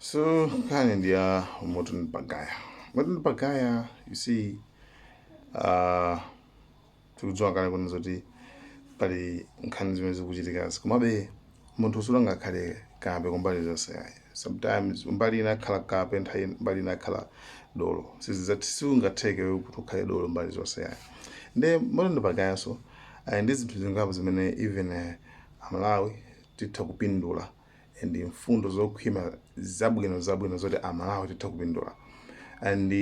So kind of the modern bagaya. Modern bagaya, you see, tikudzoka kana kuti zoti pali nkhani zimene zikuchitika komabe munthu usulanga khale kape kumbali zonse yayi. Sometimes umbali inakhala kape nthawi mbali inakhala dolo siungatheke kuti ukhale dolo mbali zonse yayi. Nde modern bagaya so ndi zinthu zingapo zimene even amalawi titha kupindula and mfundo zokhwima zabwino zoti amalawi titha kupindula and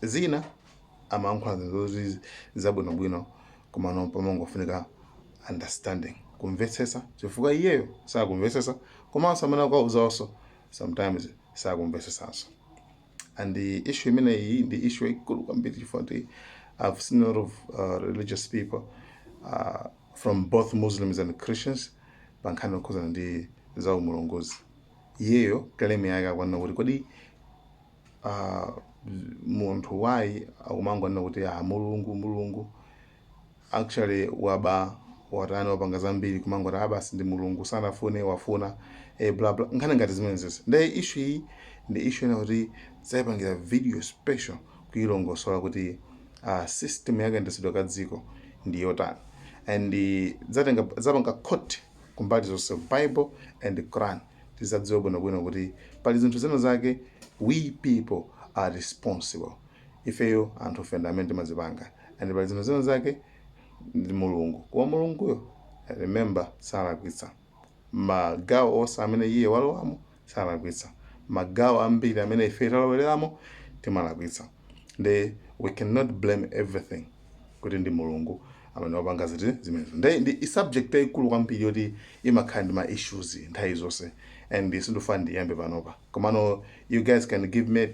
zina amayankhula zoti zabwinobwino koma pamangofunika understanding kumvetsetsa chifukwa iyeyo sakumvetsetsa komanso amene akuwauzaso sometimes sakumvetsetsanso. And the issue imeneyi ndi issue ikulu kwambiri chifukwa I've seen a lot of religious people from both Muslims and Christians pankhani okhuza ndi za umulunguzi. Iyeyo kaleme yake akwanena kuti kodi munthu wayi akumangwanena kuti mulungu actually wapanga zambiri kumangoti basi ndi mulungu sanafune wafuna bla bla nkhani ngati zimenezezi. Nde issue iyi ndi issue ina kuti zayipangira video special kuyilongosola kuti system yakayendetsedwa ka dziko ndi yotani and zapanga court kumbali zonse Bible and the Quran tizadziwa bwinobwino kuti pali zinthu zina zake we people are responsible ifeyo anthu fundament mazipanga and pali zinthu zina zake ndi mulungu kwa mulunguyo remember salakwitsa magawo onse amene iye walowamo salakwitsa magawo ambiri amene ife talowereramo timalakwitsa. Nde we cannot blame everything kuti ndi mulungu amene wapanga ziti zimenezo. Ndi subject yayikulu kwambiri yoti imakhala ndi ma issues nthawi zonse and sindofuna ndiyambe panopa komano you guys can give me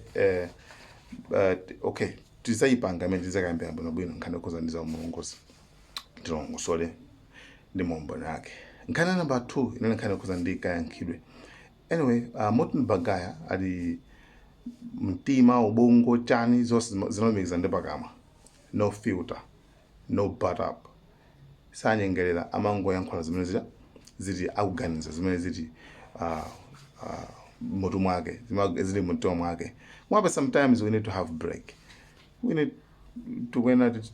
okay tizayipanga imene tizakayambira bwinobwino nkhani okhuza ndi za umulunguzi tilongosole ndi momboni ake. Nkhani number 2 inene nkhani okhuza ndi kayankhidwe. Anyway, modern bagaya ali mtima ubongo chani zonse zinomikiza ndi pakamwa, no filter, no butt up, sanyengerera amangoyankhula zimene ziti akuganiza zimene ziti mutu mwake zili mumtima mwake. Mwabe sometimes we need to have break, we need to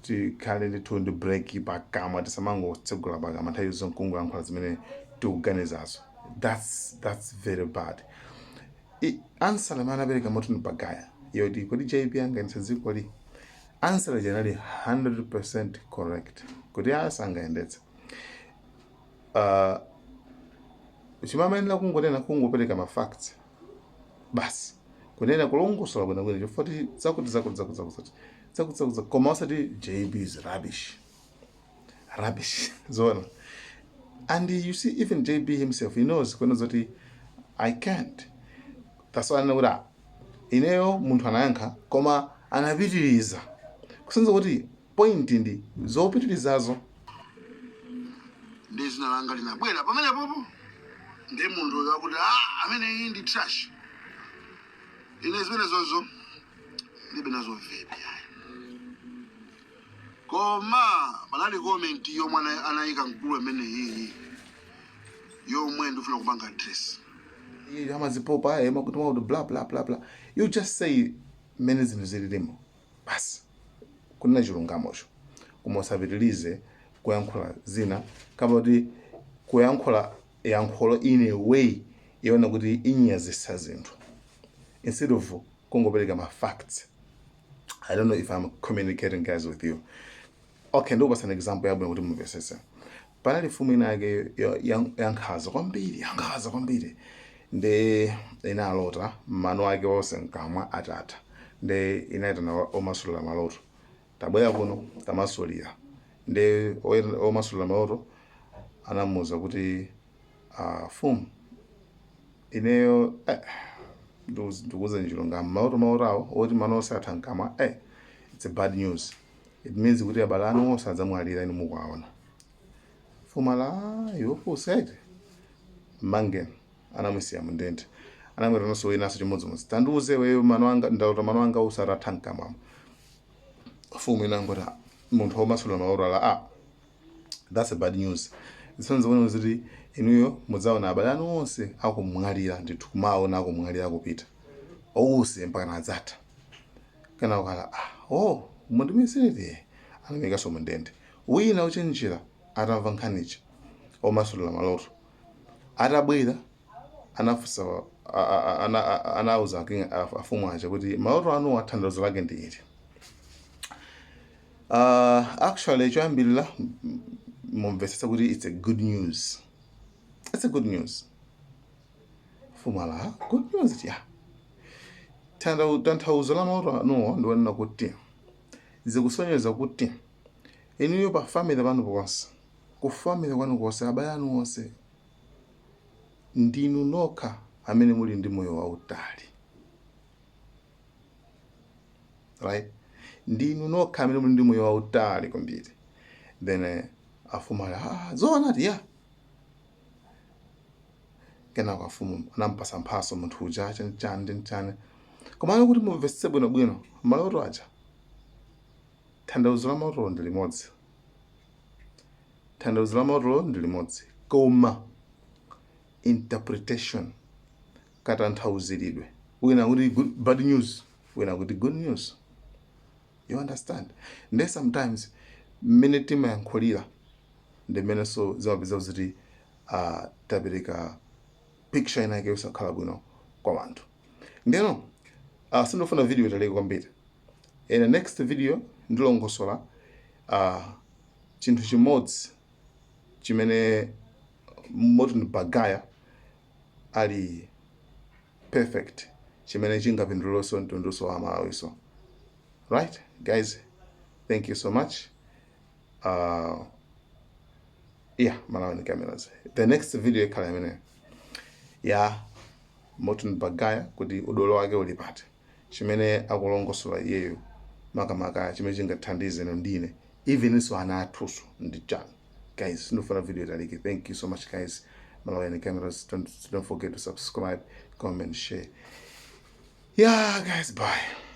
tikhale ndi break pakamwa tisamangotsegula pakamwa nthawi zonse kungoyankhula zimene tikuganizazo. That's very bad. Answer lamana apereka modern bagaya yoti kodi JB angaendetsa dziko li answer generally 100% correct kuti sangaendetsa chimamaenera kungonena kungopereka ma facts basi kunena kulongosola bwinobwino chifukwa zakuti koma usati JB is rubbish zona. And you see even JB himself he knows kwena zoti I can't. That's why anakuti ineyo munthu anayankha koma anapitiriza kusenza kuti point ndi zopitirizazo ndi zina langa linabwera pamene popo ndi munthu yakuti amene iyi ndi trash ine zimene zozo ndibe nazo vepi koma panali comment yomwe anayika mkulu amene iyi yomwe ndifuna kupanga address amazipopa emakuti bla bla bla bla. You just say mene zinthu zililimo basi kunena chilungamocho koma usapitirize kuyankhula zina kama kuti kuyankhula yankhulo in a way yona kuti inyazisa zinthu instead of kungopereka ma facts. I don't know if I'm communicating guys with you. Okay, ndikupasa an example yabwino kuti mumvesese. Panali fumu inake yankhaza kwambiri nde inalota mano ake onse nkamwa atata nde inaitana omasulira maloto tabwera kuno tamasulira nde omasulira maloto anamuza kuti fumu ineyo ndikuze njilungamo maloto awo oti mano onse atha nkamwa it's a bad news. It means kuti abale anu onse adzamwalira inu mukuwaona. Fumu ala yopo said mangen anamusiya mundende anamwera naso inaso chimodzimodzi tandiuze wewe ndalota mano anga usaratha nkamwa. Fumu inangoti munthu womasulira maloto ala that's a bad news. Zisonza kuti inuyo mudzaona abale anu onse akumwalira ndithu kumaona akumwalira akupita onse mpaka nadzatha kana ukala mundimisirire anamikaso mundende wina uchenjera atamva nkhanichi omasulira maloto atabwera anafusa anauza afumu aja kuti maloto anu athandizo lake ndi ili. Actually choyambirira mumvetsetsa kuti it's a good news. It's a good news. Fumu ala good news ya tanthauzo la maloto anuwo ndiwonena kuti zikusonyeza kuti inuyo pa family panu ponse kufamily kwanu konse abale anu onse ndinu nokha amene muli ndi moyo wautali, right? Ndinu nokha amene muli ndi moyo wautali kwambiri. Then afumu ala zoona ti ya kenako afumu anampasa mphaso munthu uja chani komano kuti mumvetsetse bwinobwino maloto aja tanthauzo la maloto ndi limodzi. Tanthauzo la maloto ndi limodzi koma interpretation katanthauziridwe wina kuti bad news wina kuti good news. You understand? Nde sometimes mmene timayankhulira ndimene so zimapeza kuti tapereka picture inake yosakhala bwino kwa wanthu. Ndeno sindofuna video italeke kwambiri. In the next video ndilongosola chinthu chimodzi chimene Morton Bagaya ali perfect chimene chingapindulonso mtunduso wa Malawiso. Right guys, thank you so much. Malawi Cameras. The next video ikhala imene ya Morton Bagaya kuti udolo wake uli pati chimene akulongosola iyeyo makamaka chimene chingathandize ndine even so ana athuso ndi chani. Guys, sindofuna video italike. Thank you so much guys. Malawi Cameras, don't forget to subscribe, comment, share. Yeah guys, bye.